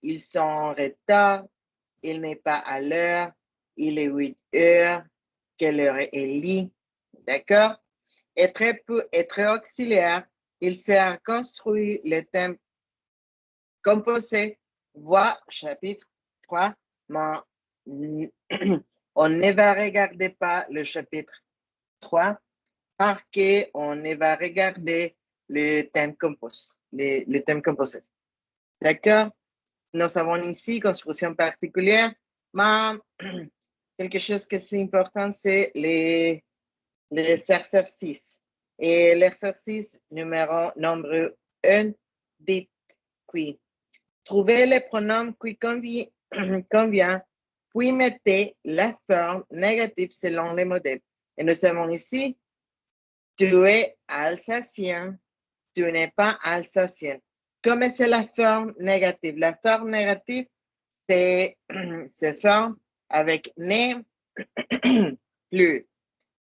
ils sont en retard, il n'est pas à l'heure, il est 8 heures, quelle heure est lit, d'accord? Être auxiliaire, il sert à construire les thèmes composés. Voir chapitre 3, mais on ne va regarder pas le chapitre 3 parce qu'on ne va regarder le thème composé. Le thème composé. D'accord? Nous avons ici construction particulière, mais quelque chose qui est important, c'est les exercices. Et l'exercice nombre 1, dites qui. Trouvez les pronoms qui convient, puis mettez la forme négative selon les modèles. Et nous avons ici, tu es alsacien, tu n'es pas alsacien. Comme c'est la forme négative? La forme négative, c'est forme avec n'est plus,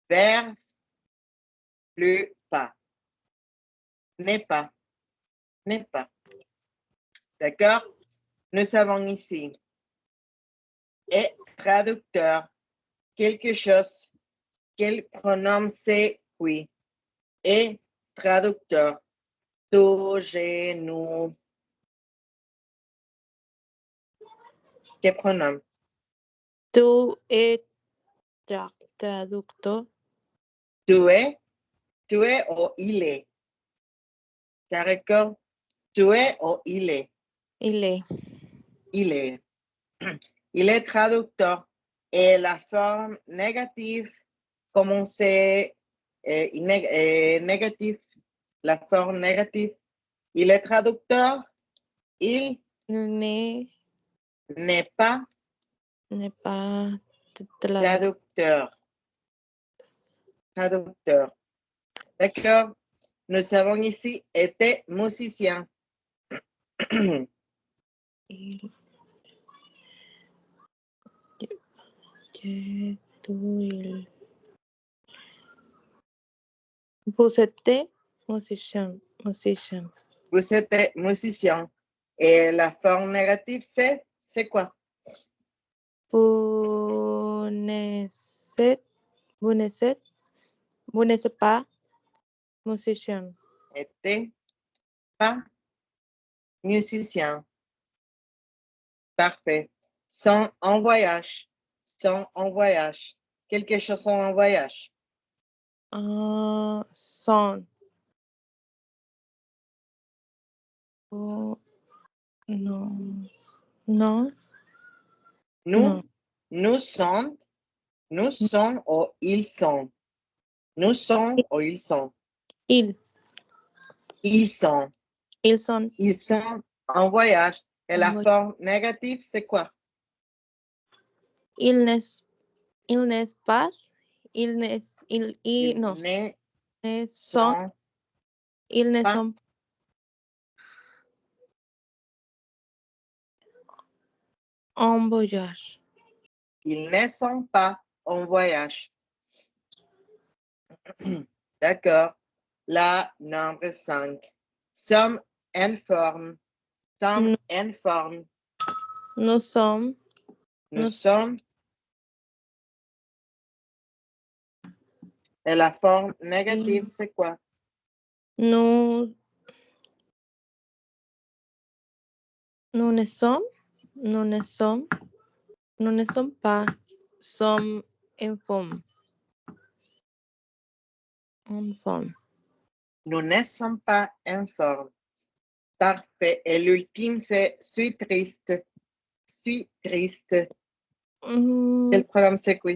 vers, plus, pas. N'est pas, n'est pas. D'accord? Nous avons ici et traducteur, quelque chose, quel pronom c'est oui. Et traducteur, tu, je, nous. Quel pronom? Tu es traductor. Tu es ou il est. Ça record? Tu es ou il est. Il est. Il est. Il est traducteur. Et la forme négative, comment c'est négatif, la forme négative, il est traducteur, il n'est pas traducteur. Traducteur. D'accord? Nous avons ici été musicien. Vous êtes musicien. Vous êtes musicien. Et la forme négative, c'est quoi? Vous n'êtes pas musicien. Était pas musicien. Parfait. Sont en voyage. Sont en voyage. Quelque chose sont en voyage. Son. Oh, non. Non. Nous sommes ou ils sont. Nous sommes ou ils sont. Ils sont. Ils sont. Ils sont en voyage. Et la forme négative, c'est quoi? Ils n'est pas. Ils ne sont en voyage. Ils ne sont pas en voyage. D'accord. La nombre 5. Sommes en forme. Sommes en forme. Nous sommes. Et la forme négative, c'est quoi? Nous ne sommes pas. Sommes en forme. Nous ne sommes pas en forme. Parfait. Et l'ultime, c'est suis triste. Suis triste. Quel programme c'est quoi?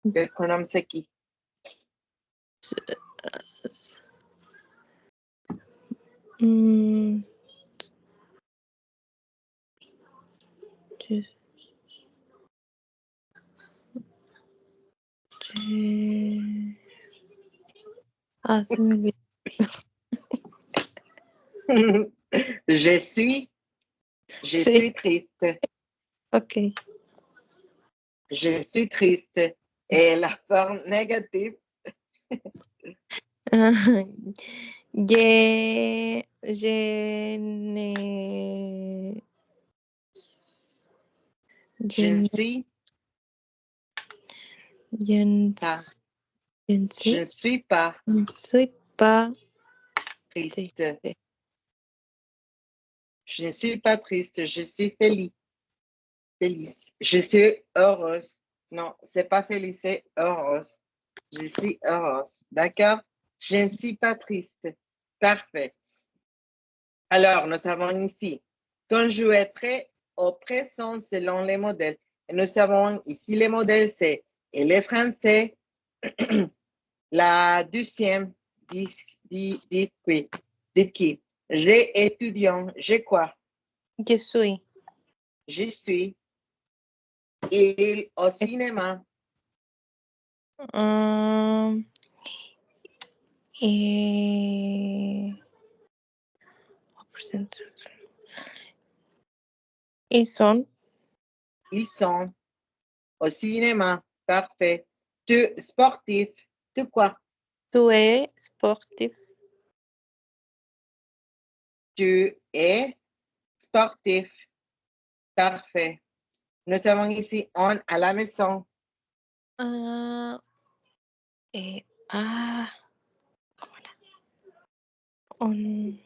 Quel pronom c'est qui? Ça m'oublie. Je suis triste. Ok. Je suis triste. Et la forme négative? Je ne... Je ne suis Je ne pas. je ne Je ne sais- suis pas je ne suis pas triste. triste. Je ne suis pas triste. Je suis feliz. Feliz. Je suis heureuse. Non, c'est pas feliz, c'est heureuse. Je suis heureuse. D'accord? Je ne suis pas triste. Parfait. Alors, nous avons ici conjugué au présent selon les modèles. Et nous avons ici les modèles, c'est il est français. La deuxième, dit qui? J'ai étudiant, j'ai quoi? Je suis. Je suis. Il au cinéma. Um, et... Ils sont. Ils sont au cinéma. Parfait. Tu sportif. Tu quoi? Tu es sportif. Tu es sportif. Parfait. Nous avons ici on à la maison. Et, on,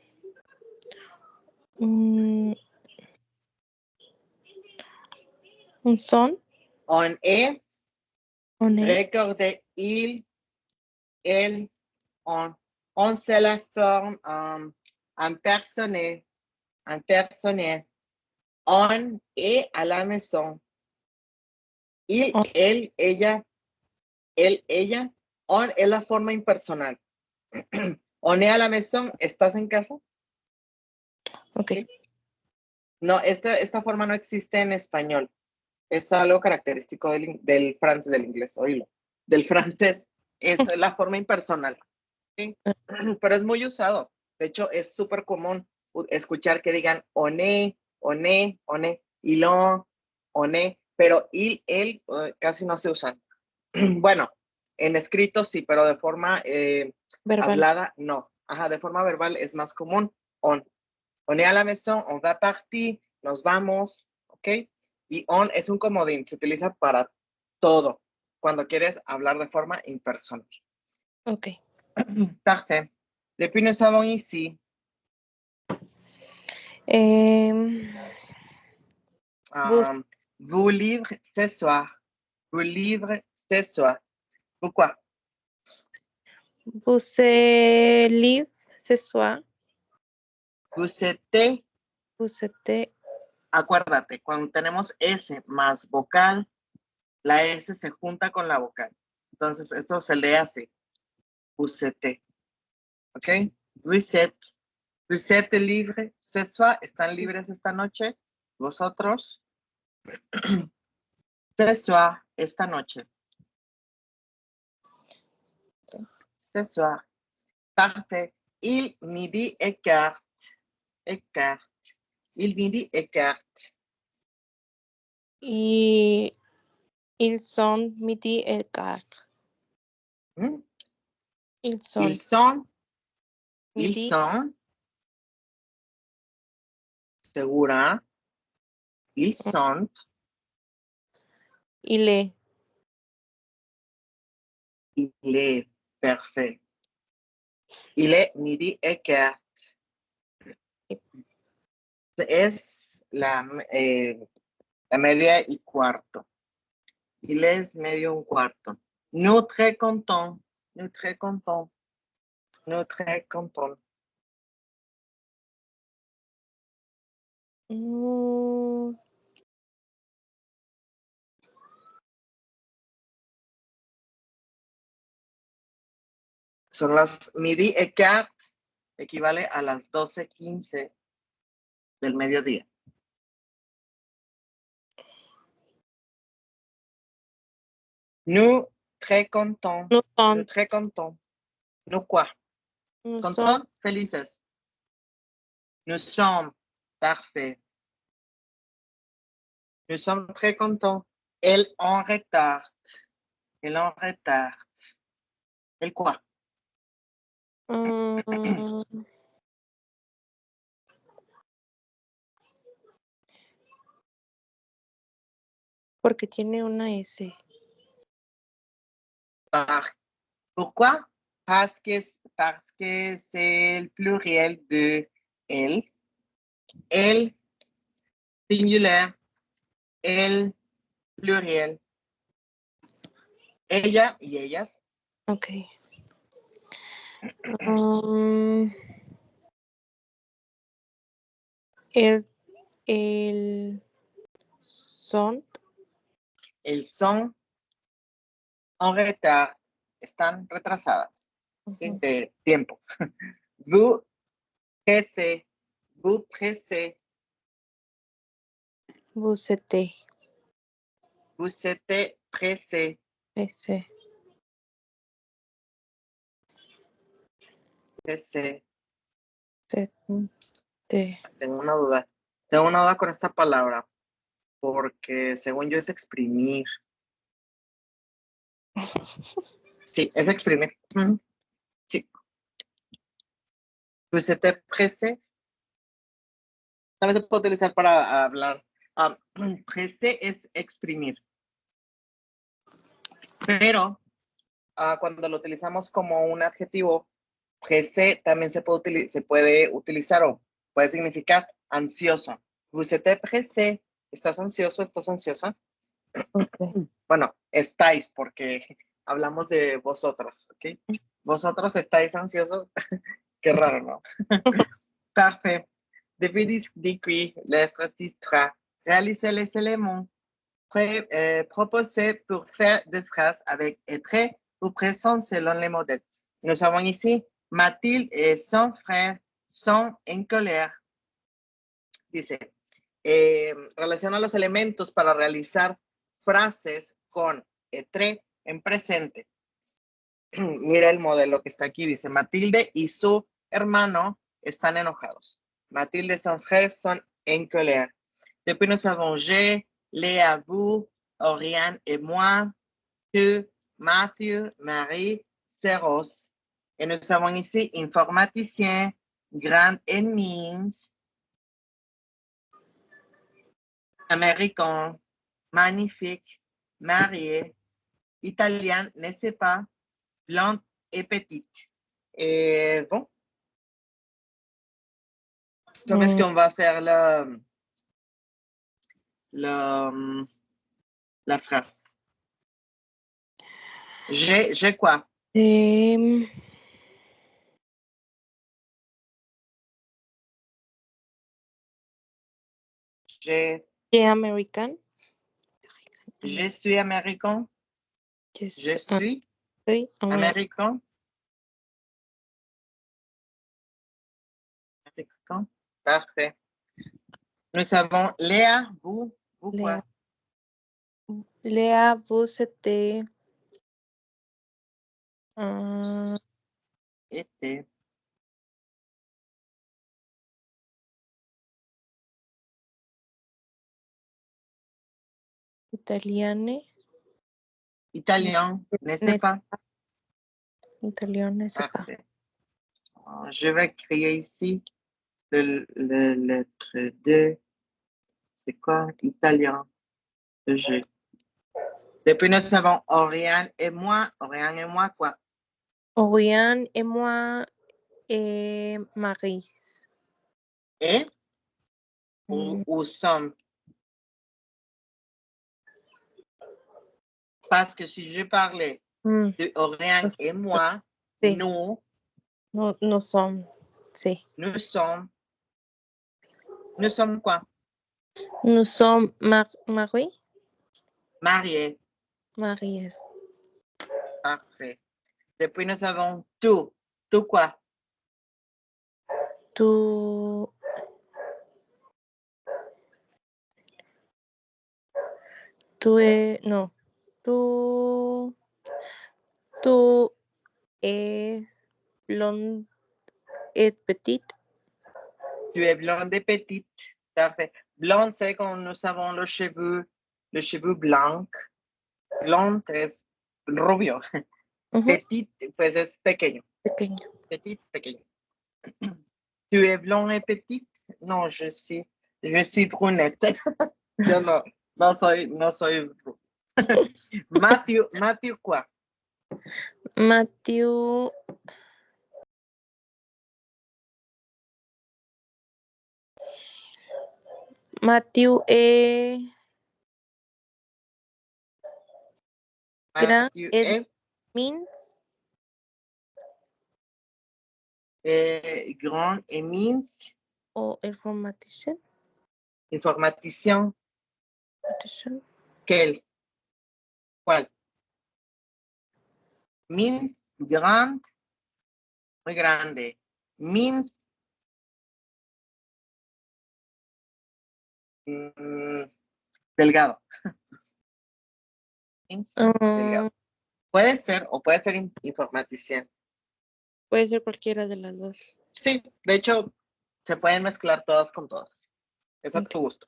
un son. On est. On est. Regardez, il, elle, on. On c'est la forme en personnel. En personnel. On est à la maison. Il, On, él, ella, él, ella. On es la forma impersonal. On est à la maison, ¿estás en casa? ok. No, esta forma no existe en español. Es algo característico del francés, del inglés, oílo. Del francés. Es la forma impersonal. ¿Sí? Pero es muy usado. De hecho, es súper común escuchar que digan oné, oné, oné, ilon, oné, pero il, él casi no se usan. Bueno, en escrito sí, pero de forma Verbal. hablada no. Ajá, de forma verbal es más común. On est à la maison, on va partir, nos vamos, ¿ok? Y on es un comodín, se utiliza para todo, cuando quieres hablar de forma impersonal. Ok. Parfait. Depuis nous avons ici Vous, vos livres ce soir. Vos livres ce soir. Pourquoi? vous êtes libre ce soir. Vous êtes, Vous êtes. acuérdate, cuando tenemos S más vocal, la S se junta con la vocal. Entonces, esto se lee así. Vous êtes. ¿Ok? Vous êtes libre ce soir. ¿Están libres esta noche? ¿Vosotros? Ce soir, esta noche. Ce soir. Parfait. Il midi écarte. Écarte. Il midi écarte. Et ils sont midi et quart. Hmm? Ils Ils sont sont. Ils midi. sont. Segura. Ils sont. Il est. Il est. Parfait. Il est midi écarte. Es la media y cuarto. Il est medio un cuarto. Nous très contents. Nous très contents. Nous très contents. Mm, Son las midi et quart, equivale a las 12:15 del mediodía. Nous très contents. nous Nous sommes. très contents. Nous quoi? Nous sommes. Contents, felices. Nous sommes parfaits. Nous sommes très contents. Elle en retard. Elle en retard. Elle quoi? Mm, porque tiene una S. Pourquoi? Parce que c'est le pluriel de elle. Elle, singulier. Elle, pluriel. Ella y ellas. Ok. Mm, el son. Elles sont en retard. Están retrasadas. Ujú. De tiempo. Vous pressez. Vous pressez. Vous êtes Vous êtes pressé. S. Pressé. T. Tengo una duda. Tengo una duda con esta palabra. Porque según yo es exprimir. Sí, es exprimir. Sí. Vous êtes pressé. También se puede utilizar para hablar. Pressé es exprimir. Pero cuando lo utilizamos como un adjetivo, pressé también se puede utilizar o puede significar ansioso. Vous êtes pressé. ¿Estás ansioso? ¿Estás ansiosa? Okay. Bueno, estáis, porque hablamos de vosotros, ¿ok? ¿Vosotros estáis ansiosos? Qué raro, ¿no? Parfait. Depuis d'écrire les registres, réaliser les éléments proposés pour faire des phrases avec être ou présent selon les modèles. Nous avons ici Mathilde et son frère sont en colère. Dice, relaciona los elementos para realizar frases con être en presente. Mira el modelo que está aquí. Dice, Mathilde y su hermano están enojados. Mathilde et son frère sont en colère. Depuis, nous avons je, Léa, vous, Oriane et moi, tu, Matthew, Marie, Céros. Et nous avons ici informaticien, grand ennemis, américain, magnifique, marié, italien, n'est-ce pas, blonde et petite. Et bon, comment est-ce qu'on va faire la phrase? J'ai quoi? American. Je suis américain. Yes. Je suis Soy américain. Américain. Parfait. Nous avons Léa, vous quoi? Léa, vous êtes Était. italiane. Italien, n'est-ce pas? Italien, n'est-ce pas? Parfait. Je vais créer ici le lettre D. C'est quoi? Italien. Le G. Depuis, nous avons Oriane et moi. Oriane et moi, quoi? Oriane et moi et Marie. Et? Ou sommes? Parce que si je parlais de Oriane et moi, sí. nous sommes. Sí. Nous sommes quoi? Nous sommes Marie. Mariés. Marie. Parfait. Depuis, nous avons tout. Tout quoi? Tú. Tú no. Tú es blonde et petite. Tu es blonde et petite. Parfait. Blonde, c'est quand nous avons le cheveu blanc. Blonde es rubio. Petite, pues es pequeño. Pequeño. Petite, pequeño. Tu es blond et petite? Non, je suis brunette. Yo no soy. Matthew quoi? Matthew. Matthew grand Matthew et means grand et mince. o information. Informaticien. Quel? ¿Cuál? Mince, grande, muy grande. Mince, delgado. Mince, delgado. Puede ser o puede ser informaticien. Puede ser cualquiera de las dos. Sí, de hecho, se pueden mezclar todas con todas. Es a tu gusto.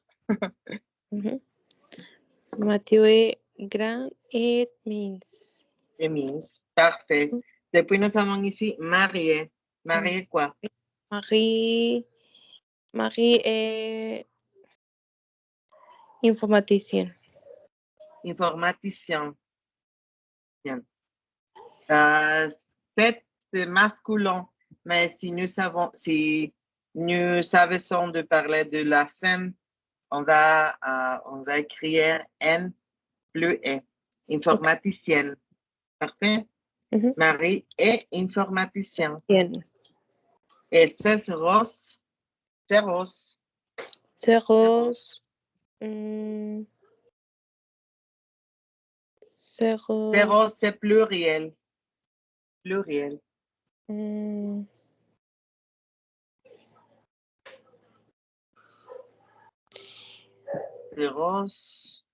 Mathieu grand et mince. Et mince, parfait. Depuis, nous avons ici Marie. Marie quoi? Marie est informaticien. Informaticien. Bien. C'est masculin, mais si nous savons de parler de la femme, on va écrire N plus E. Informaticienne. Parfait. Marie est informaticien. Bien. Et c'est rose. C'est rose. C'est rose. C'est rose. C'est rose, c'est pluriel. Pluriel. C'est rose.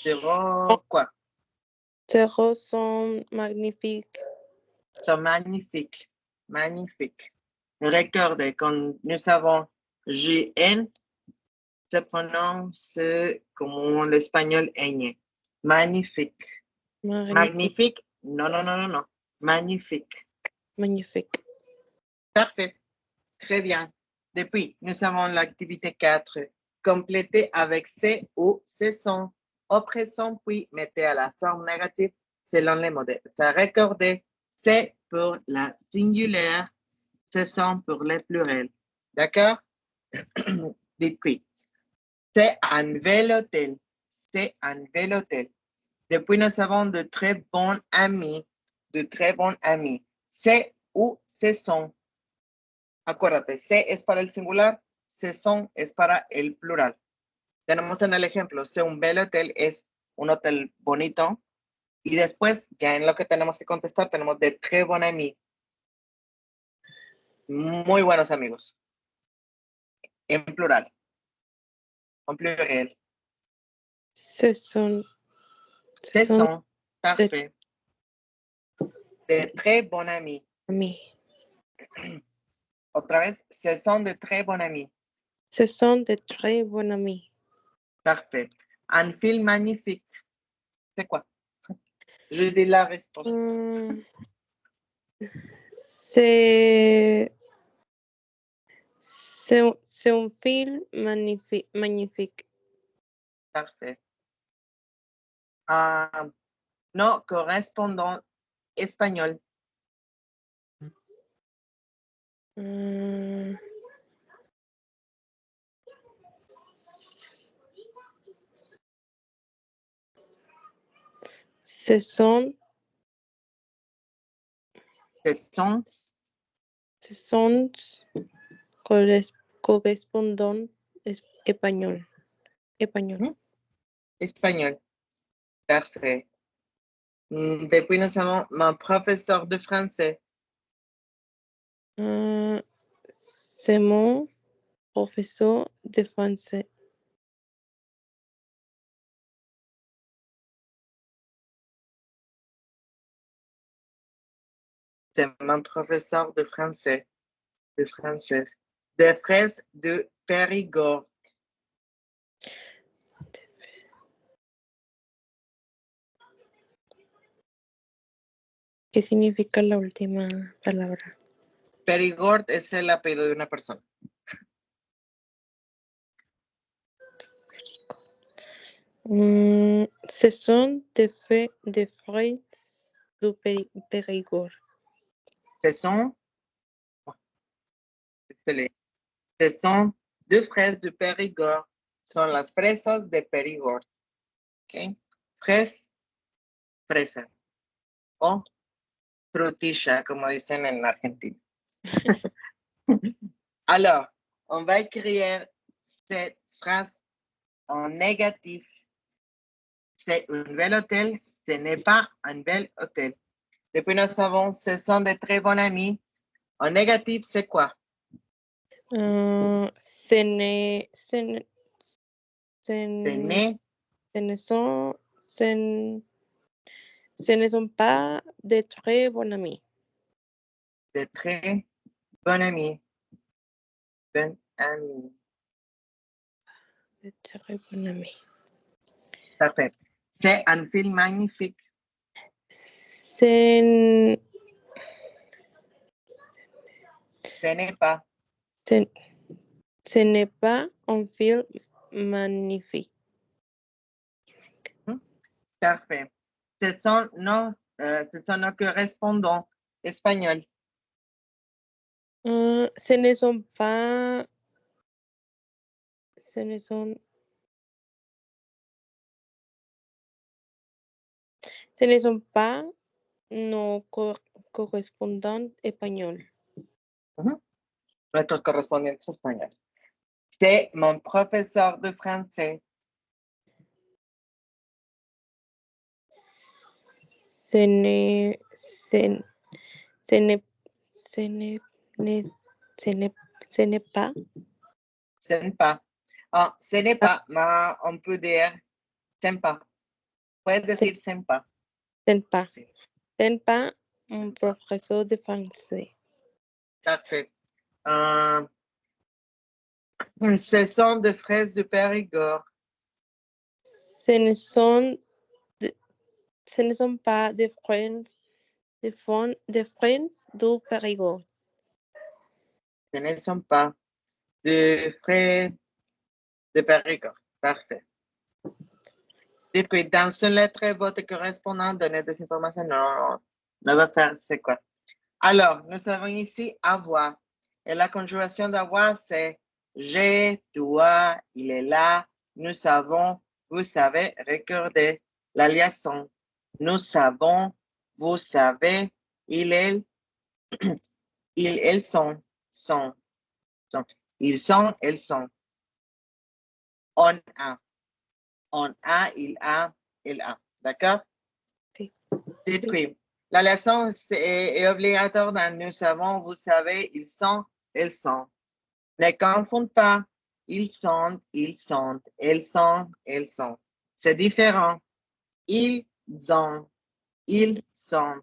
C'est rose quoi? Ces roses sont magnifiques. Sont magnifiques. Magnifiques. Regardez, quand nous avons GN, se prononce comme l'espagnol ñ. Magnifique. Magnifique? Non. Magnifique. Magnifique. Parfait. Très bien. Depuis, nous avons l'activité 4. Complétez avec C ou ce sont. Au présent, puis mettez à la forme négative selon les modèles. Ça recordez C pour la singulière, ce sont pour les pluriels. D'accord? Dites puis. C'est un bel hôtel. C'est un bel hôtel. Depuis, nous avons de très bons amis. De très bons amis. C'est ou ce sont. Acuérdate, se es para el singular, se son es para el plural. Tenemos en el ejemplo, c'est un bel hotel es un hotel bonito. Y después, ya en lo que tenemos que contestar, tenemos de très bons amis. Muy buenos amigos. En plural. En pluriel. Ce sont. Ce sont. Parfait. De très bons amis. Amis. Otra vez, ce sont de très bons amis. Ce sont de très bons amis. Parfait. Un film magnifique. C'est quoi? Je dis la réponse. C'est un film magnifique. Parfait. No correspondant espagnol. Ce sont correspondants espagnol. Espagnol. Parfait. Depuis, nous avons mon professeur de français. C'est mon professeur de français. C'est mon professeur de français. De français. Des fraises de Périgord. ¿Qué significa la última palabra? Périgord es el apellido de una persona. Ce sont des fraises du Périgord. Ce sont deux fraises de Périgord. Son las fresas de Périgord. Okay. Fresa. O frutilla, como dicen en Argentina. Alors, on va écrire cette phrase en négatif. C'est un bel hôtel, ce n'est pas un bel hôtel. Depuis, nous savons, ce sont de très bons amis. En négatif, c'est quoi? Ce ne sont pas de très bons amis. De très bons amis. Bon ami. De très bons amis. Parfait. C'est un film magnifique. Ce n'est pas. Ce n'est pas un film magnifique. Parfait. Ce sont nos correspondants espagnols. Ce ne sont pas. Ce ne sont pas nos correspondants espagnols. Nuestros correspondientes españoles. C'est mon professeur de français. Ce n'est pas. Ce n'est pas. Ah, ce n'est pas, mais on peut dire sympa. Puedes decir sympa. Sympa. Sí. Sympa, un professeur de français. Parfait. Ce sont des fraises de Périgord. Ce ne sont pas des fraises du Périgord. Ce ne sont pas des fraises de Périgord. Parfait. Dites que dans une lettre, votre correspondant donne des informations. Non, on va faire c'est quoi? Alors, nous avons ici avoir. Et la conjugación d'avoir, c'est j'ai, toi, il est là, nous savons, vous savez, regardez la liaison. Nous savons, vous savez, il, elle, elles sont. Ils sont, elles sont. On a, il a, elle a. D'accord? Oui. Dites que la leçon est obligatoire dans nous savons, vous savez, ils sont, elles sont. Ne confondez pas. Ils sont, elles sont. C'est différent. Ils ont, ils sont.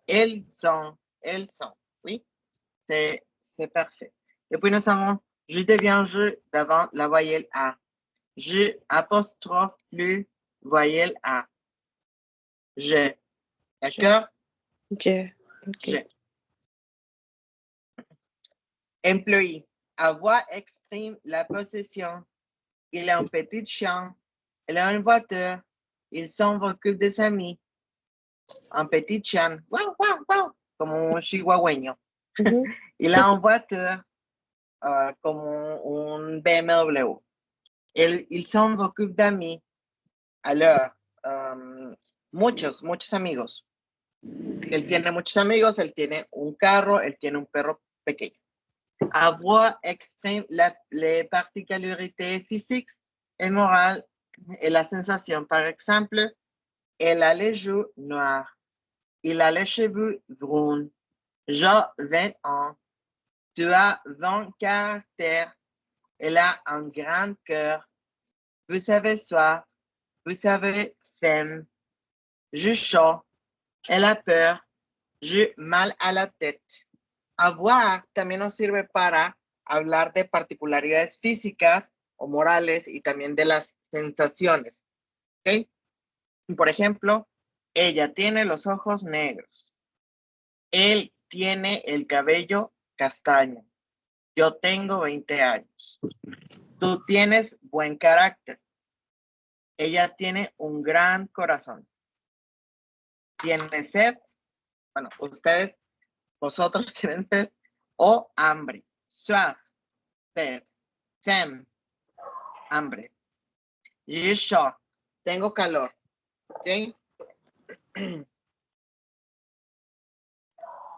Elles ont, elles sont. Oui, c'est parfait. Et puis nous avons je deviens je devant la voyelle A. Je apostrophe plus voyelle A. Je. D'accord? Je. Okay. Je. Employé. Avoir exprime la possession. Il a un petit chien. Il a une voiture. Il s'occupe des amis. Un petit chien. Wow, wow, wow. Como un chihuahueño. Il a une voiture como un BMW. Il s'occupe d'amis. Alors, muchos amigos. Él tiene muchos amigos, él tiene un carro, él tiene un perro pequeño. Avoir exprime les particularités physiques et morales et la sensation. Par exemple, elle a les joues noires. Il a les cheveux bruns. J'ai 20 ans. Tu as 20 caractères. Elle a un grand cœur. Vous avez soif. Vous avez faim. J'ai chaud. Elle a peur. J'ai mal a la tête. Avoir también nos sirve para hablar de particularidades físicas o morales y también de las sensaciones. ¿Okay? Por ejemplo, ella tiene los ojos negros. Él tiene el cabello castaño. Yo tengo 20 años. Tú tienes buen carácter. Ella tiene un gran corazón. ¿Tiene sed? Bueno, vosotros tienen sed o hambre. Soif, sed. Femme, hambre. J'ai chaud, tengo calor. ¿Ok?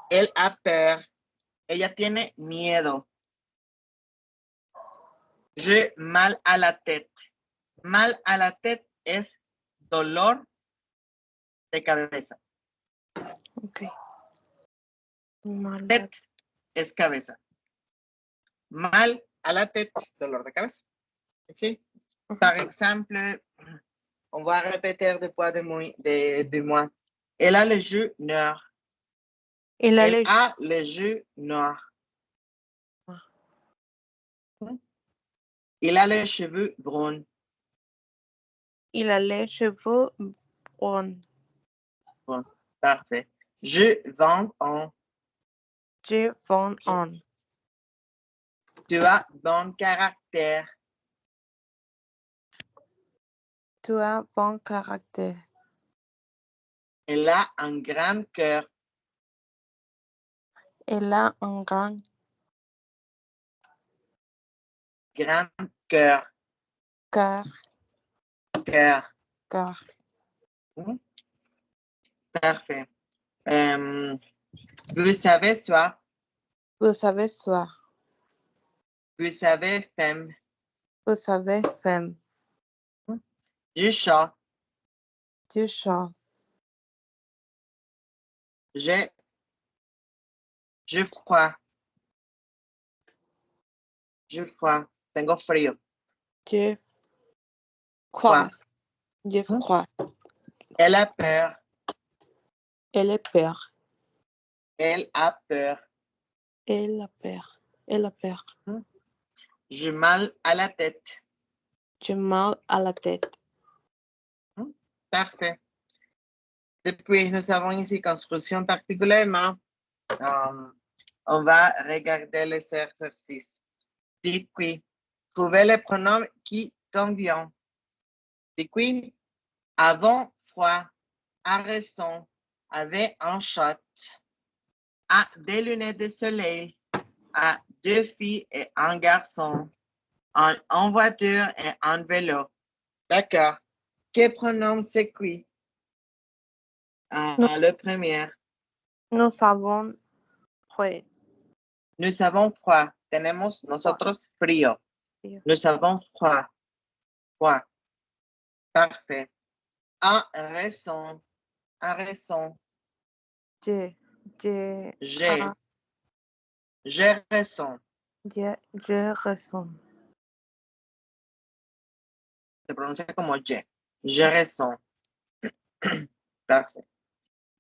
Elle a peur. Ella tiene miedo. J'ai mal à la tête. Mal à la tête es dolor de cabeza. Ok. Mal. Tête es cabeza. Mal à la tête, dolor de cabeza. Ok? Par exemple, on va répéter des fois de moi. Elle a les yeux noirs. Il a Elle les, a les yeux noirs. Il a les cheveux bruns. il a les cheveux bruns. Bon, parfait. Je vends en. Je vends en. Tu as bon caractère. Tu as bon caractère. Elle a un grand cœur. Elle a un grand Grand cœur. cœur. Cœur. Cœur. Parfait. Vous savez soir. Vous savez soir. Vous savez femme. Vous savez femme. Je chaud. Du chat. Je froid. Je froid. Tengo frío. Je Froid. crois. Je crois. Elle a peur. Elle est peur. Elle a peur. Elle a peur. Elle a peur. J'ai mal à la tête. J'ai mal à la tête. Parfait. Depuis, nous avons ici construction particulièrement. On va regarder les exercices. Dites oui. Trouvez les pronoms qui conviennent. Dites oui. Avant froid. À raison. Avait un chat. A des lunettes de soleil. À deux filles et un garçon. En voiture et en vélo. D'accord. Quel pronom c'est qui? Le premier. Nous avons froid. Nous avons froid. Tenemos nosotros frío. Nous avons froid. Froid. Parfait. A raison. A raison. J'ai J'ai raison. raison. Se pronuncia como j'ai. J'ai raison. Parfait.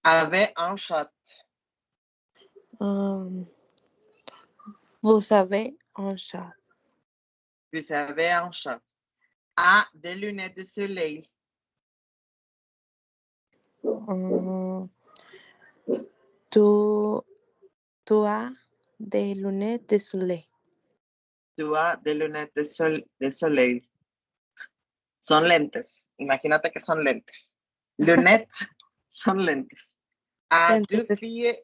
Avait un chat. Vous avez un chat. Vous avez un chat. A des lunettes de soleil. Tu as des lunettes de soleil. Tu as des lunettes de soleil. Son lentes. Imagínate que son lentes. Lunettes son lentes. A deux filles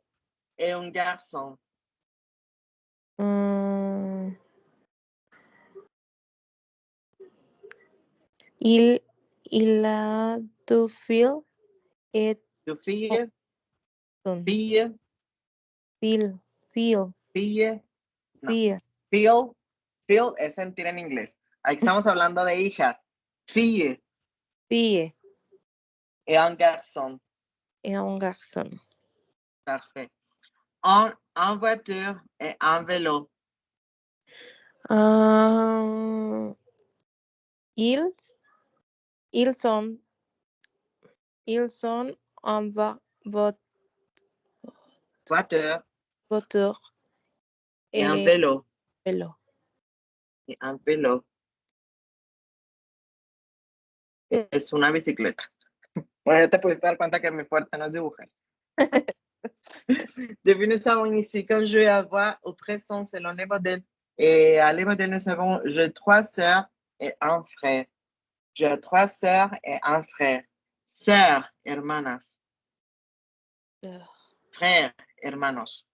et un garçon. Il a deux filles et Deux filles. son. Fille. Fille. Fille. No. Fille. Feel. Feel es sentir en inglés. Aquí estamos hablando de hijas. Fille. Fille. Et un garçon. Et un garçon. Parfait. En voiture et en vélo. Ils sont en Voiture voiture et en et vélo. vélo. Et en vélo. Es una bicicleta. Bueno, ya te puedes dar cuenta que mi fuerte no es dibujar. Depuis, nous savons ici quand je vais avoir au présent selon les modèles. Et à les modèles, nous savons j'ai 3 sœurs et un frère. J'ai 3 sœurs et un frère. Sœurs, hermanas. Frère, hermanos.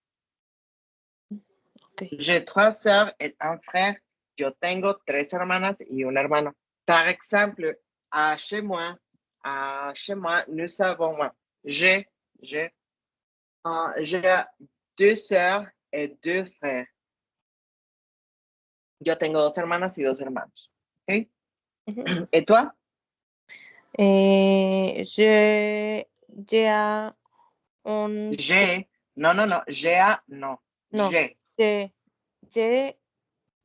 Okay. J'ai 3 sœurs et un frère. Yo tengo 3 hermanas y un hermano. Par exemple, chez moi, nous savons, j'ai 2 sœurs et 2 frères. Yo tengo 2 hermanas y 2 hermanos. ¿Okay? ¿Y toi? J'ai un... J'ai, no, j'ai, no. No, J'ai, j'ai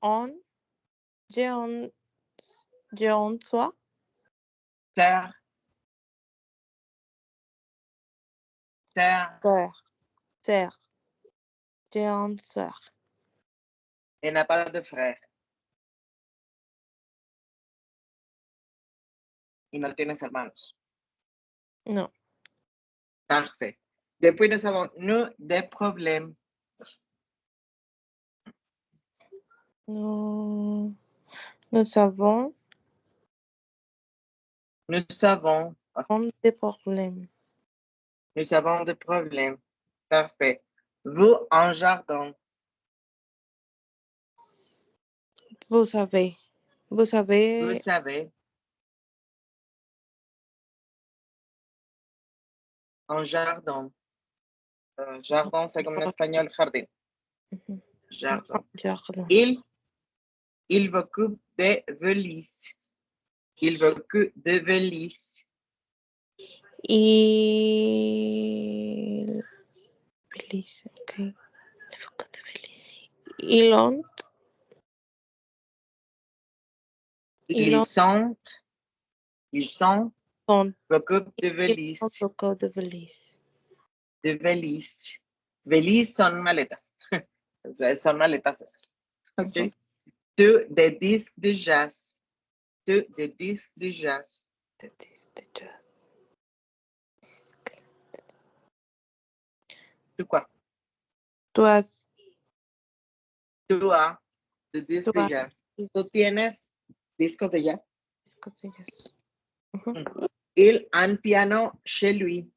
un... J'ai un soir. sœur, Sœur. J'ai un sœur. et n'a pas de frère. Y no tienes hermanos. No. Parfait. Depuis, nous avons, nous, des problèmes. Nous avons Nous avons des problèmes. Nous avons des problèmes. Parfait. Vous, en jardin. Vous savez. Vous savez. En jardin. Jardin, c'est comme en espagnol, jardin. Jardin. Jardin. Il s'occupe des valises. Il s'occupe des valises. Feliz, ok. Ils ont. Ils sont. S'occupent de valises. De valises. De valises. Valises son maletas. Son maletas esas. Ok. Des disques de jazz. Des disques de jazz. ¿Tú quoi? Tú has. Tú de disques de jazz. ¿Tú tienes discos de jazz? Discos de jazz. Il a un piano chez lui.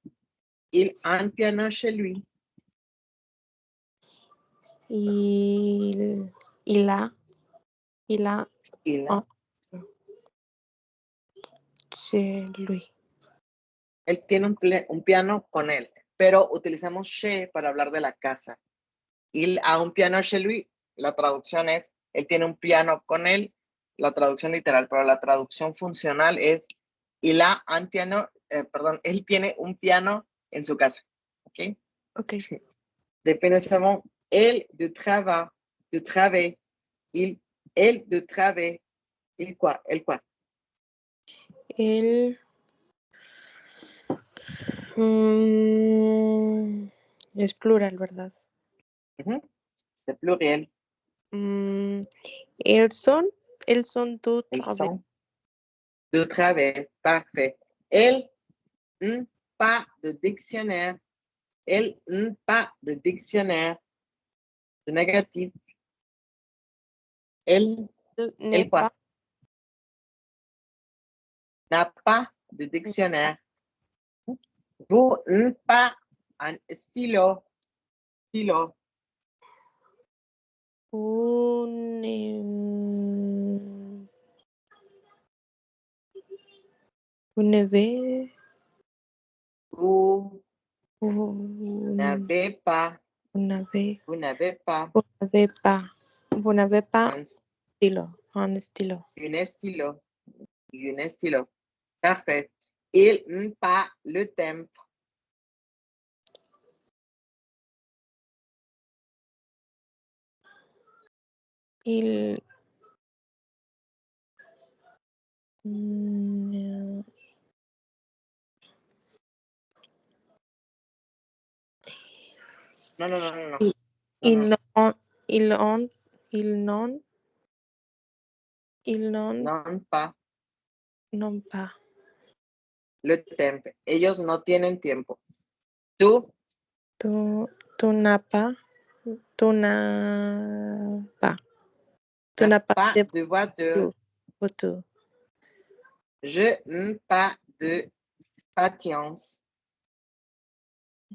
Il a un piano chez lui. Il a chez lui. Él tiene un piano con él, pero utilizamos chez para hablar de la casa. Il a un piano chez lui, la traducción es, él tiene un piano con él, la traducción literal, pero la traducción funcional es, il a un piano, él tiene un piano en su casa. ¿Ok? Ok. Después tenemos el de travail, il de travail, il quoi? El es plural, ¿verdad? C'est pluriel. El son du travail. De travail, parfait. Elle n'a pas de dictionnaire. Elle n'a pas de dictionnaire. De négatif. Elle quoi? N'a pas de dictionnaire. Vous n'avez pas un stylo. Vous n'avez pas un stylo. Parfait. Il n'a pas le temps. Il No. Non pas. Le temps. Ellos no tienen tiempo. Tú Tu n'as pas. Tu n'as pas. Tu n'as pas Pas de de voiture. voiture. Je n'ai pas de patience.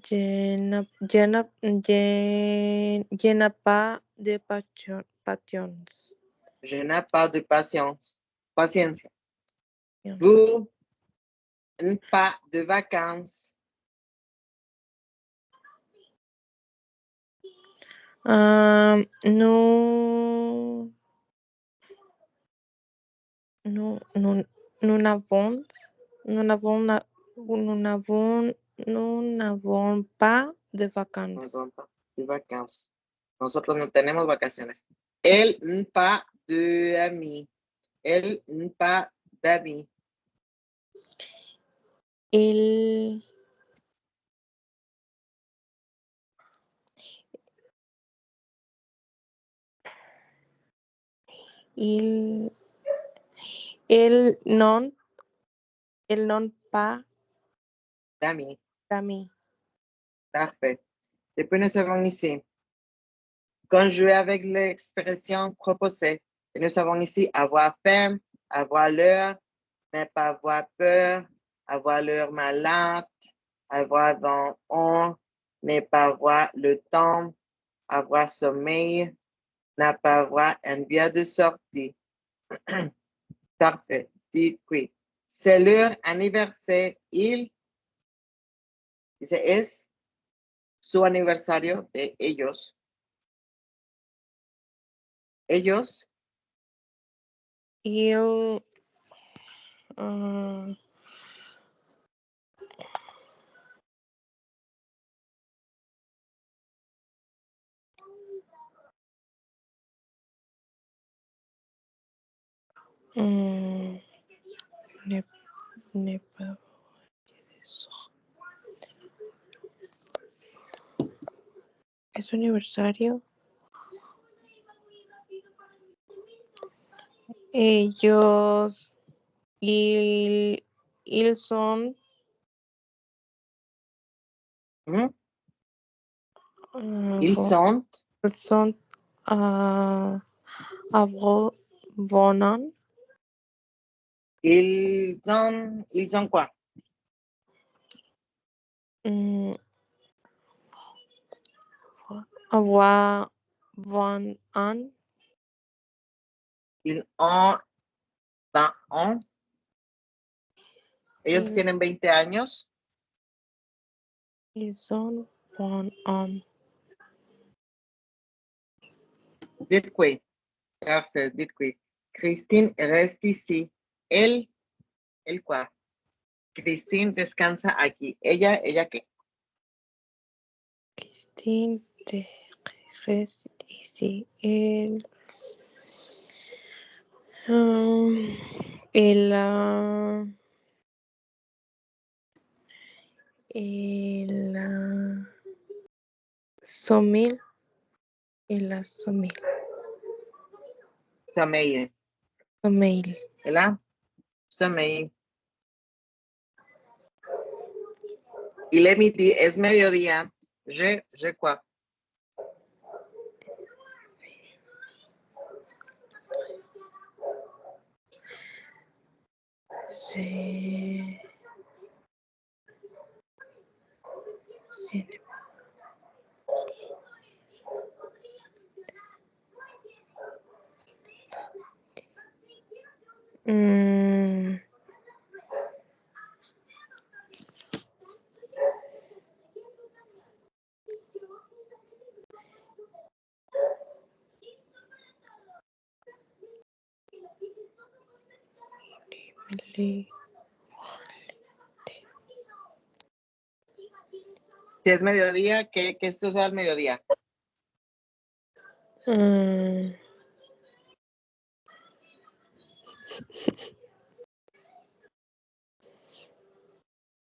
Je n'ai pas de patience. Je n'ai pas de patience. Paciencia. Vous n'avez pas de vacances. Nous n'avons pas de vacances. No, de vacances. Nosotros no tenemos vacaciones. Elle n'a pas d'amis. Elle n'a pas d'amis. Il non pas D'amis. d'amis. Parfait. Et puis nous avons ici, conjugué avec l'expression proposée. Et nous avons ici avoir faim, avoir l'heure, ne pas avoir peur, avoir l'heure malade, avoir vent on, ne pas avoir le temps, avoir sommeil, ne pas avoir un bien de sortie. Parfait. Dites oui. C'est leur anniversaire. Dice, es su aniversario de ellos. Ellos Il n'est pas es su aniversario. Ellos ils sont ¿Mm? Ils sont vonan ils ont quoi? avoir vonan Ils ont 20 ans. Ellos tienen 20 años. ils ont 20 ans. Dites quoi? Parfait, dites quoi? Christine reste ici. Elle quoi? Christine descansa aquí. ¿Ella qué? Christine reste ici. Elle sommeil. Elle sommeil. Sommeil. Sommeil. ¿Verdad? Sommeil. Il est midi, es mediodía. Je quoi? C'est Si es mediodía, ¿qué se usa al mediodía?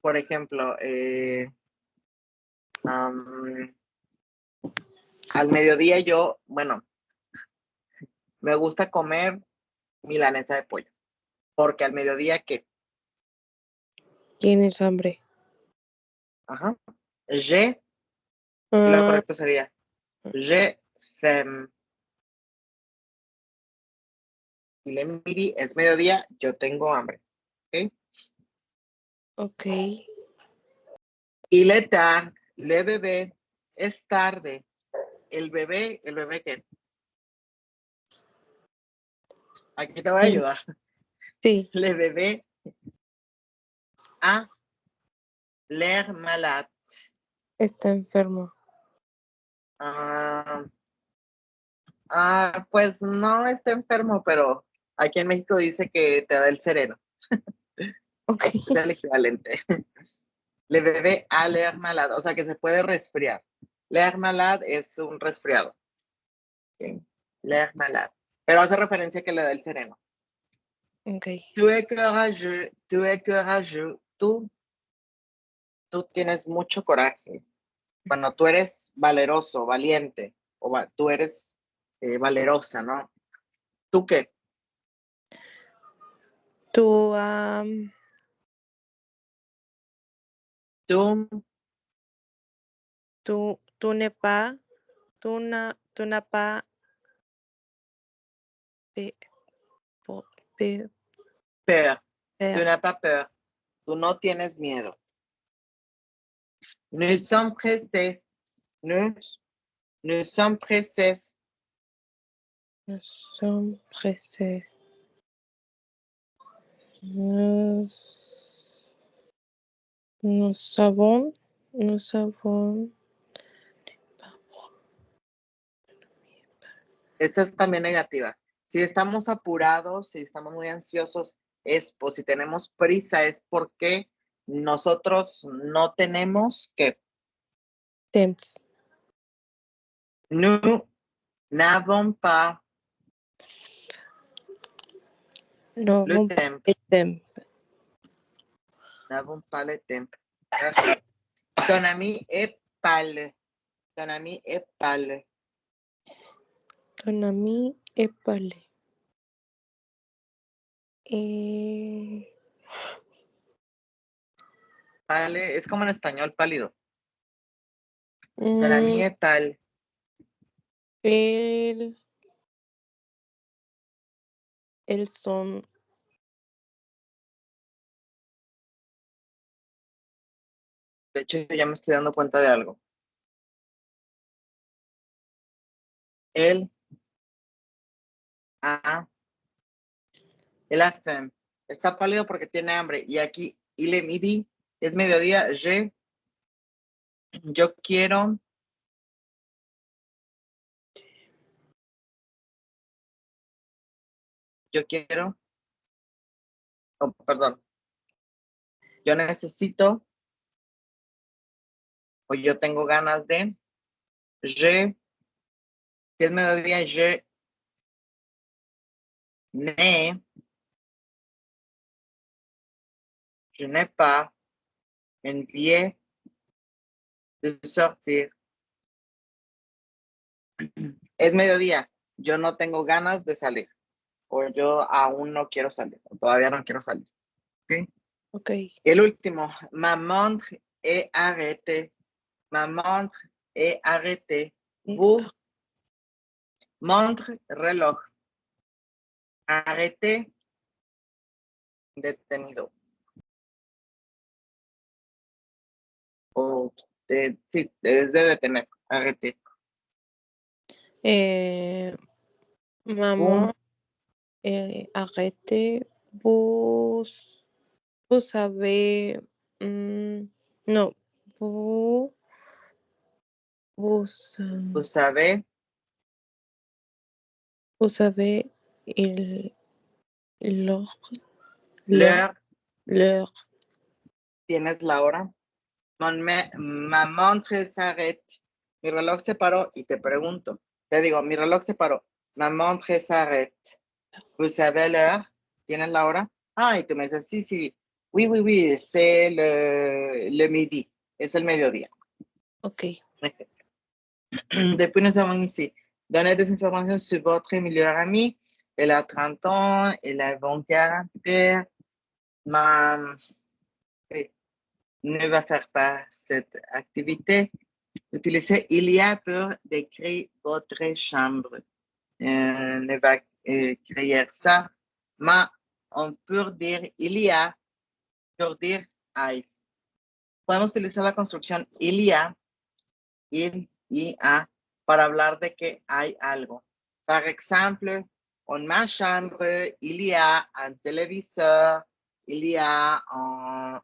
Por ejemplo, al mediodía yo, bueno, me gusta comer milanesa de pollo. Porque al mediodía, ¿qué? ¿Tienes hambre? Ajá. Je Y lo Ah, correcto sería j'ai faim. Il est midi, es mediodía, yo tengo hambre. ¿Ok? ok. Il est tard, le bebé, es tarde. ¿El bebé qué? Aquí te voy a ayudar. Sí, Le bebé a l'air malade. está enfermo. Ah, pues no está enfermo, pero aquí en México dice que te da el sereno. Ok. Es el equivalente. Le bebé a l'air malade, o sea que se puede resfriar. L'air malade es un resfriado. ¿Okay? L'air malade. Pero hace referencia que le da el sereno. Ok. Tu es courageux, tu es courageux. Tú tienes mucho coraje. Bueno, tú eres valeroso, valiente, tú eres valerosa, ¿no? ¿Tú qué? Tú, Tú, tú n'es pas, tú n'as pas pe- pe- peur. Tu peur. n'as pas peur. Tú no tienes miedo. Nous sommes pressés. Nous, nous sommes pressés. Nous sommes pressés. Nous, nous savons. Esta es también negativa. Si estamos apurados, si estamos muy ansiosos, si tenemos prisa, es porque nosotros no tenemos que. Temps. Nous n'avons pas No, le temps. temps. N'avons pas le temps. Parfait. Ton ami est pâle. Ton ami est pâle. Ton ami est parlé. Eh, Pâle es como en español pálido. Ton ami mm, est pâle. el, el son. De hecho, ya me estoy dando cuenta de algo. Él a la femme. Está pálido porque tiene hambre. Y aquí, il est midi, es mediodía. Yo quiero. Yo quiero. Oh, perdón. Yo necesito. O yo tengo ganas de. Si es mediodía, n'ai. Je n'ai pas envie de sortir. Es mediodía. Yo no tengo ganas de salir. O yo aún no quiero salir. O todavía no quiero salir. ¿Okay? Ok. El último. Ma montre est arrêtée. Ma montre est arrêtée. Vous, montre, reloj. Arrêté, detenido. O sí, es de detener. Arrêté. Maman, Vous, arrêtez. Vous savez. No. Vous, vous, vous savez, vous savez, il, l'heure, l'heure, l'heure, l'heure. tienes la hora. Ma montre s'arrête. Mi reloj se paró y te pregunto. Te digo, mi reloj se paró. Ma montre s'arrête. Vous savez l'heure? ¿Tienes la hora? Ah, y tú me dices, sí, sí. Oui, oui, oui, c'est le midi. Es el mediodía. Ok. Depuis, nous avons ici donné des informations sur votre meilleur ami. Elle a 30 ans, elle a 20 caractères. Ma ne va faire pas cette activité. Utilisez il y a pour décrire votre chambre. On va créer ça. Mais on peut dire il y a pour dire hay. Podemos utilizar la construcción il y a para hablar de que hay algo. Par exemple, en ma chambre, il y a un téléviseur, il y a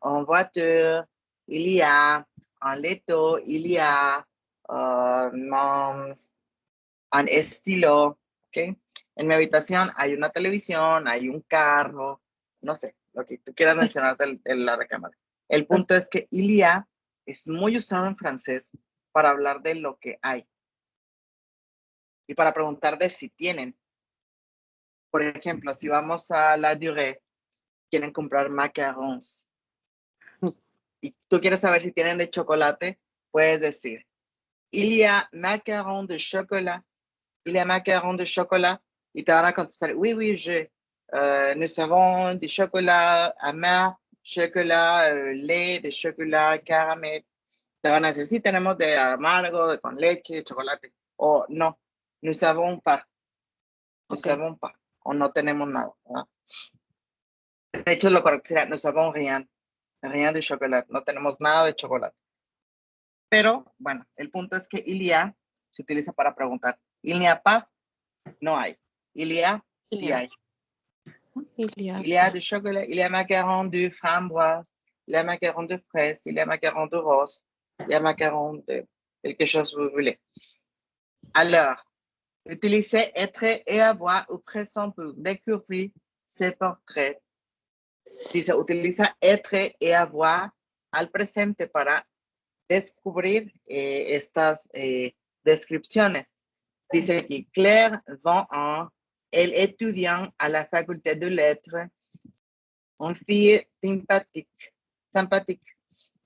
une voiture, il y a un leto, il y a un estilo, ¿ok? En mi habitación hay una televisión, hay un carro, no sé, lo que tú quieras mencionar de la recámara. El punto es que il y a es muy usado en francés para hablar de lo que hay y para preguntar de si tienen. Por ejemplo, si vamos a la durée, quieren comprar macarons y tú quieres saber si tienen de chocolate, puedes decir, il y a macarons de chocolat, il y a macarons de chocolat, y te van a contestar, oui, oui, nous avons du chocolat amer, chocolat lait, de chocolat caramel. Te van a decir, sí, tenemos de amargo, de con leche, de chocolate. O no, nous savons pas. Nous savons pas. O no tenemos nada. ¿verdad? De hecho, lo correcto sería, nous savons rien. Rien de chocolate. No tenemos nada de chocolate. Pero, bueno, el punto es que il y a se utiliza para preguntar. Il n'y a pas, no hay. Il y a, sí hay. Il y a, Il y a du chocolat, il y a macaron de framboise, il y a macaron de fraise, il y a macaron de rose, il y a macaron de quelque chose que vous voulez. Alors, utilisez être et avoir au présent pour découvrir ces portraits. Dice, utiliza être et avoir al presente para descubrir estas descripciones. Dice aquí, Claire Van An, elle étudiant à la faculté de lettres, une fille sympathique.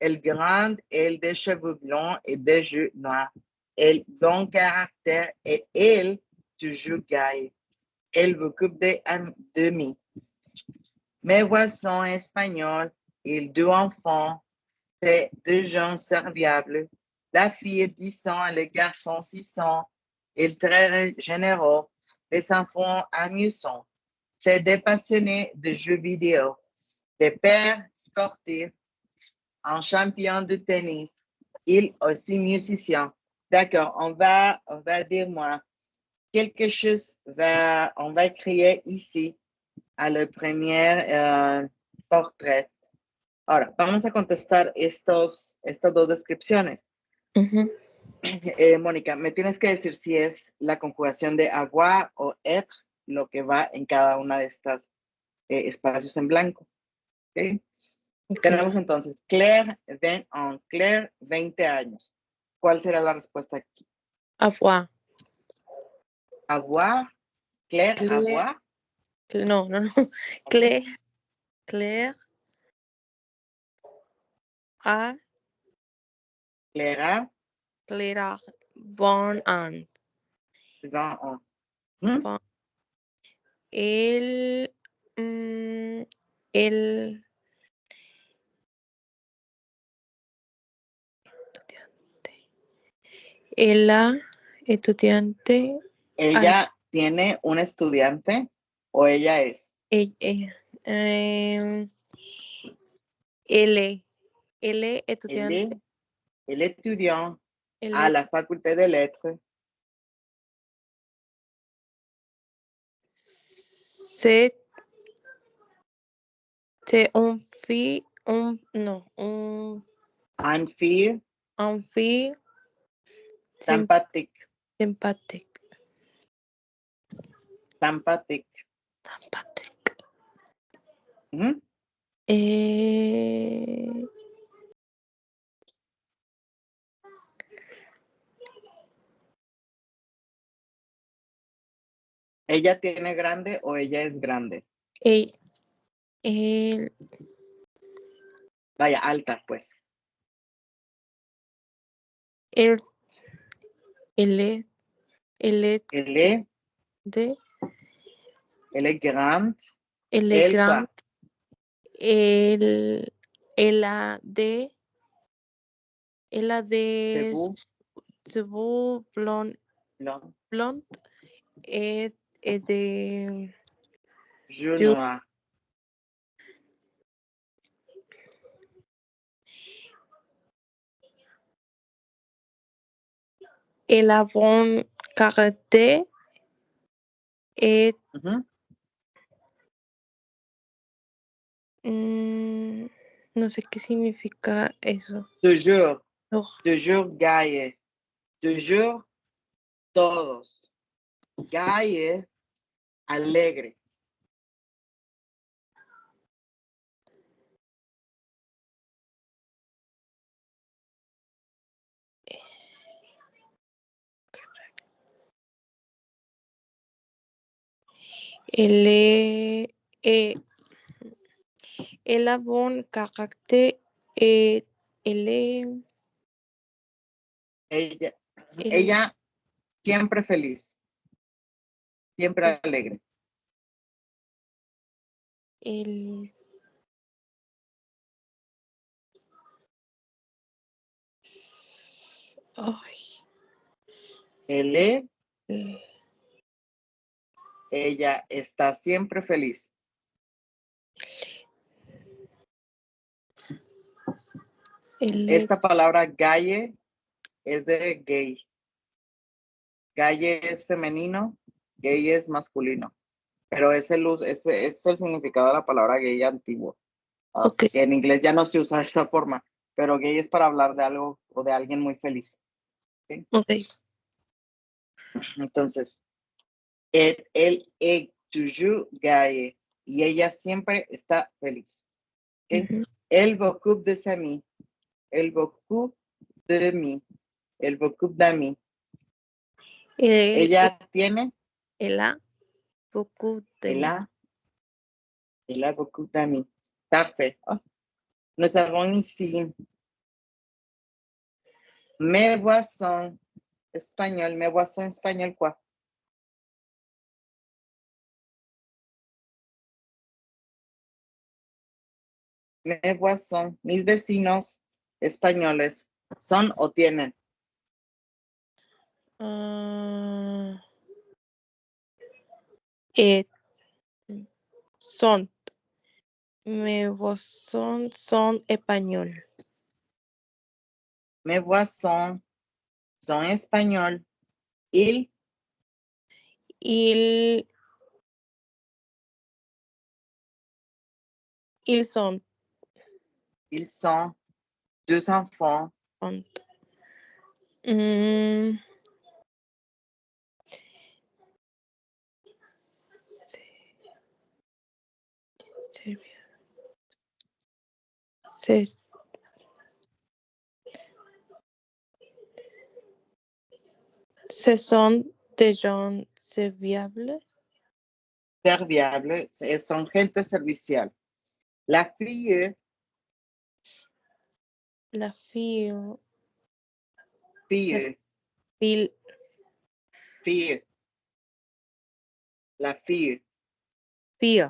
Elle grande, elle des cheveux blonds et des yeux noirs. Elle bon caractère et elle toujours gaille. Elle s'occupe des amis. Mes voisins espagnols, ils deux enfants, c'est deux jeunes serviables. La fille 10 ans et le garçon 6 ans. Ils très généreux, les enfants amusants. C'est des passionnés de jeux vidéo, des pères sportifs, un champion de tennis, il aussi musicien. D'accord, on va dire moi, quelque chose on va créer ici a la premier portrait. Ahora, vamos a contestar estas dos descripciones. Mónica, me tienes que decir si es la conjugación de avoir o être lo que va en cada una de estas espacios en blanco. ¿Okay? Tenemos entonces Claire, 20 años. ¿Cuál será la respuesta aquí? avoir. Avoir, Claire, avoir. No. Okay. Claire a Claire, Van An. 20 ans. ¿Mm? El la estudiante. ¿Ella tiene un estudiante o ella es? El estudiante. El étudiant à la faculté de lettres. C'est un Une fille sympathique. Sympathique. ¿Mm? ¿Ella tiene grande o ella es grande? Vaya, alta, pues. Elle est grande. Elle est grande. Elle a de cheveux blonds Non. blondes et des Jeu yeux noir. et la bonne caractère et Mhm. no sé qué significa eso. Toujours. Oh, Toujours gaille. Toujours todos. Gaille, alegre. elle est la bonne caractère et elle est Ella, elle, ella siempre feliz. Siempre alegre. elle, ay, Él, elle ella está siempre feliz. est Esta palabra galle es de gay. Galle es femenino, gay es masculino. Pero es el significado de la palabra gay antiguo. ok. Que en inglés ya no se usa de esa forma, pero gay es para hablar de algo o de alguien muy feliz. ¿Okay? Ok. Entonces, él est toujours gay y ella siempre está feliz. ¿Okay? Ujú. Elle beaucoup de amis. Elle beaucoup de mí. Elle beaucoup d'amis. Ella tiene, Elle a beaucoup elle d'amis. a beaucoup d'amis. Parfait. Oh. Nous avons ici mes boissons espagnol. Mes boissons espagnol quoi? Mes boissons, mis vecinos españoles, son o tienen. Et son. Mes boissons son espagnol. Mes boissons son espagnol. Ils Ils sont. sont deux enfants. Mm, c'est- c'est- ce sont des gens serviables. Serviables, son gente servicial. La fille, La fille. fille, Fille. fille, la fille. Fille.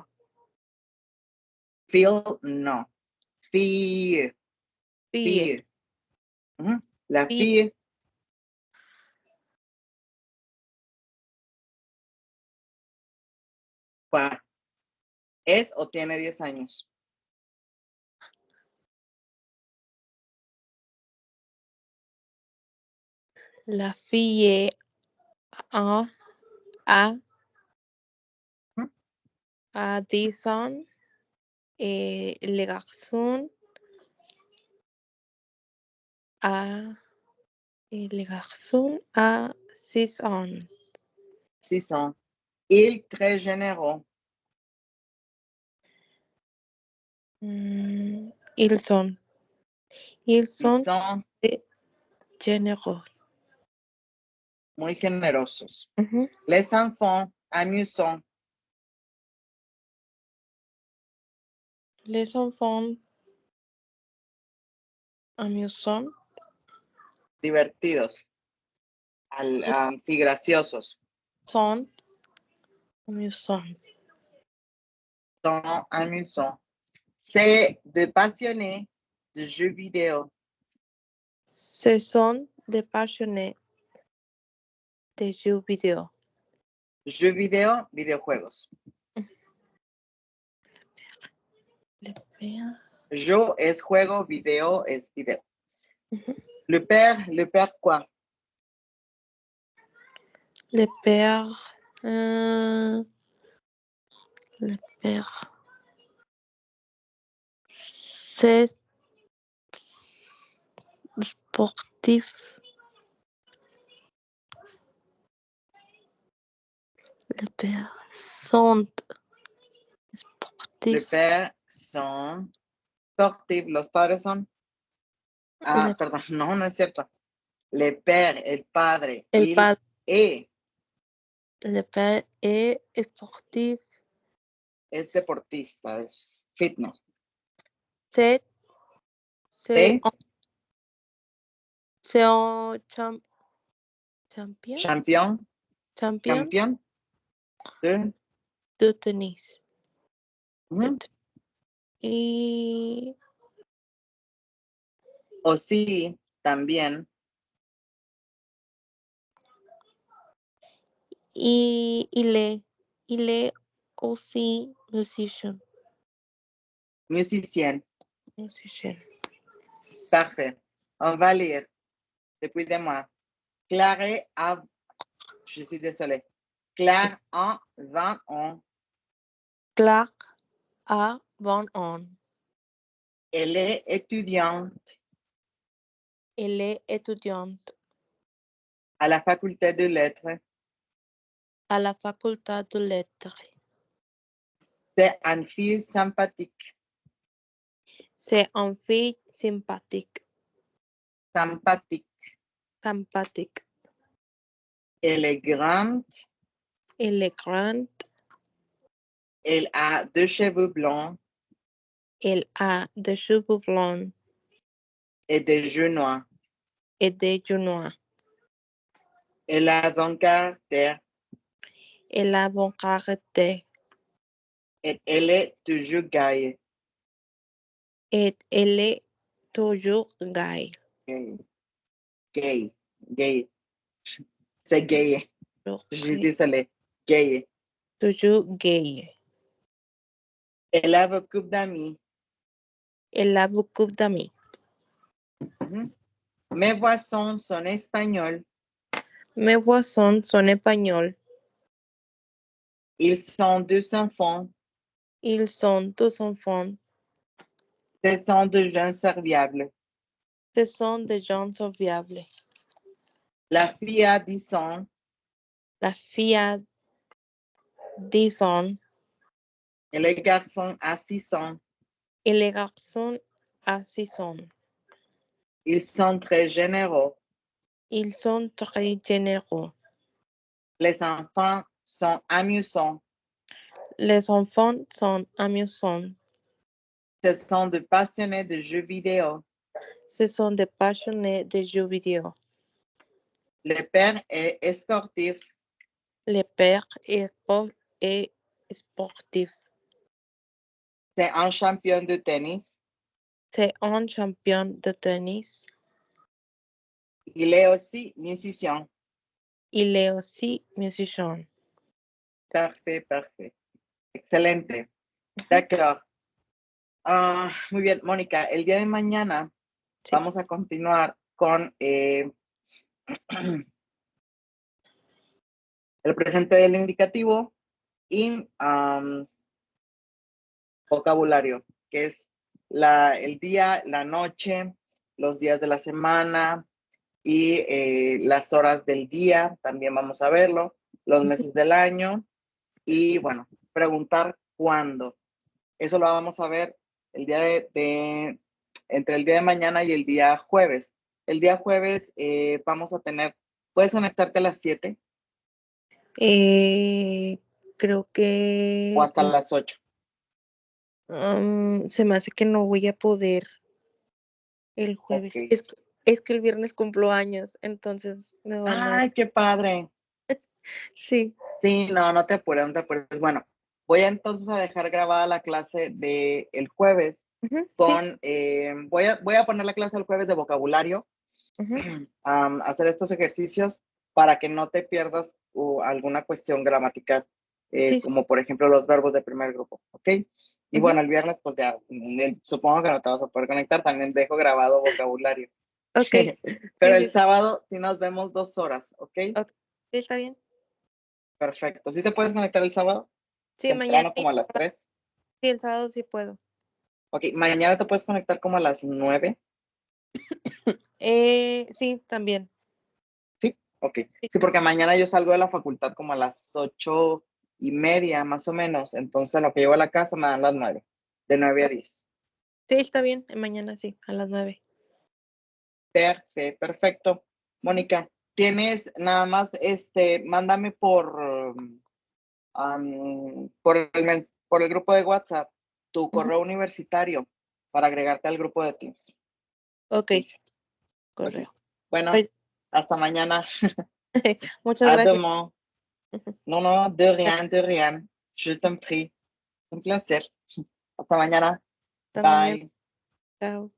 Phil, no. Fille, Fille. fille. Ujú. La Fille. fille. ¿Cuál? ¿Es o tiene 10 años? La fille a, a, Ujú. a 10 ans et le garçon a, et le garçon a 6 ans. Sí son. Il très généreux. Ils sont. Ils Ils sont sont généreux. muy generosos. Ujú. Les enfants amusants. Les enfants amusants. Divertidos. Sí, graciosos. Sont amusants. Sont amusants. C'est de passionnés de jeux vidéo. Ce sont des passionnés de jeux vidéo. Jeux vidéo, videojuegos. Le père. Yo es juego, video es video. Mhm. Le père quoi? Le père. Le père. C'est sportif. Le père sont Le sportifs. père son sportifs. Los padres son. Ah, Le, perdón, no, no es cierto. Le père, el padre. el padre. Et Le père est sportif. es deportista, es fitness. C'est T, c'est un champion. champion, Champion campeón. De, de tennis. ujú. Y O sí, también. il est aussi musicien. Musicien. Musicien. Parfait. On va lire. Depuis de moi. Claire a, je suis désolée. Claire a 20 ans. Clark a 20 ans. Elle est étudiante Elle est étudiante à la faculté de lettres. à la faculté de lettres. C'est une fille sympathique. C'est une fille sympathique. Sympathique. Sympathique. Elle est grande. Elle est grande. Elle a deux cheveux blancs Elle a des cheveux blonds et des yeux noirs. et des yeux noirs. Elle a un caractère Elle a bon caractère et elle est toujours gaie. et elle est toujours gaie. Gay. Gay. Gay. C'est gay. Je suis désolée. Gay. Toujours gaie. Elle a beaucoup d'amis. Elle a beaucoup d'amis. Mes voisins sont espagnols. Mes voisins sont espagnols. Ils sont deux enfants. Ils sont tous enfants. Ce sont de gens serviables. Ce sont des gens serviables. La fille a 10 ans. La fille a 10 ans Et le garçon a 6 ans. et le garçon a 6 ans. Ils sont très généreux. Ils sont très généreux. Les enfants sont amusants. Les enfants sont amusants. Ce sont des passionnés de jeux vidéo. Ce sont des passionnés de jeux vidéo. Le père est sportif. Le père est sportif. C'est un champion de tennis. C'est un champion de tennis. Il est aussi musicien. Il est aussi musicien. Parfait, parfait. Excelente. D'accord. Muy bien, Mónica, el día de mañana Sí. vamos a continuar con el presente del indicativo y vocabulario, que es el día, la noche, los días de la semana y las horas del día, también vamos a verlo, los meses del año y bueno, preguntar cuándo. Eso lo vamos a ver el día entre el día de mañana y el día jueves. El día jueves vamos a tener, ¿puedes conectarte a las 7? Creo que O hasta las 8. se me hace que no voy a poder el jueves. Okay. Es que el viernes cumplo años, entonces me van a... ¡Ay, qué padre! Sí. Sí, no te apures, no te apures. Bueno, voy entonces a dejar grabada la clase del jueves con, sí. Voy a poner la clase del jueves de vocabulario, hacer estos ejercicios para que no te pierdas alguna cuestión gramatical, Sí, sí. como por ejemplo los verbos de primer grupo, ¿ok? Y Ujú. bueno, el viernes pues ya, supongo que no te vas a poder conectar, también dejo grabado vocabulario. Ok, Pero sí, el sí, sábado sí nos vemos 2 horas, ¿ok? ok, sí, está bien. Perfecto. ¿Sí te puedes conectar el sábado? Sí, mañana Temprano, y como a las 3. sí, el sábado sí puedo. Ok, mañana te puedes conectar como a las 9. Sí, también. Sí, ok. Sí, Sí, porque mañana yo salgo de la facultad como a las 8:30, más o menos. Entonces, lo que llevo a la casa me dan las 9, de 9 a 10. sí, está bien. Mañana sí, a las 9. Perfecto. Mónica, tienes nada más, mándame por el grupo de WhatsApp tu Ujú. correo universitario para agregarte al grupo de Teams. Ok, Teams. Ok. correo. Bueno, Oye, hasta mañana. muchas À gracias. demain. Non, non, de rien, de rien. Je t'en prie. Un placer. Hasta mañana. Hasta mañana. Bye. Chao.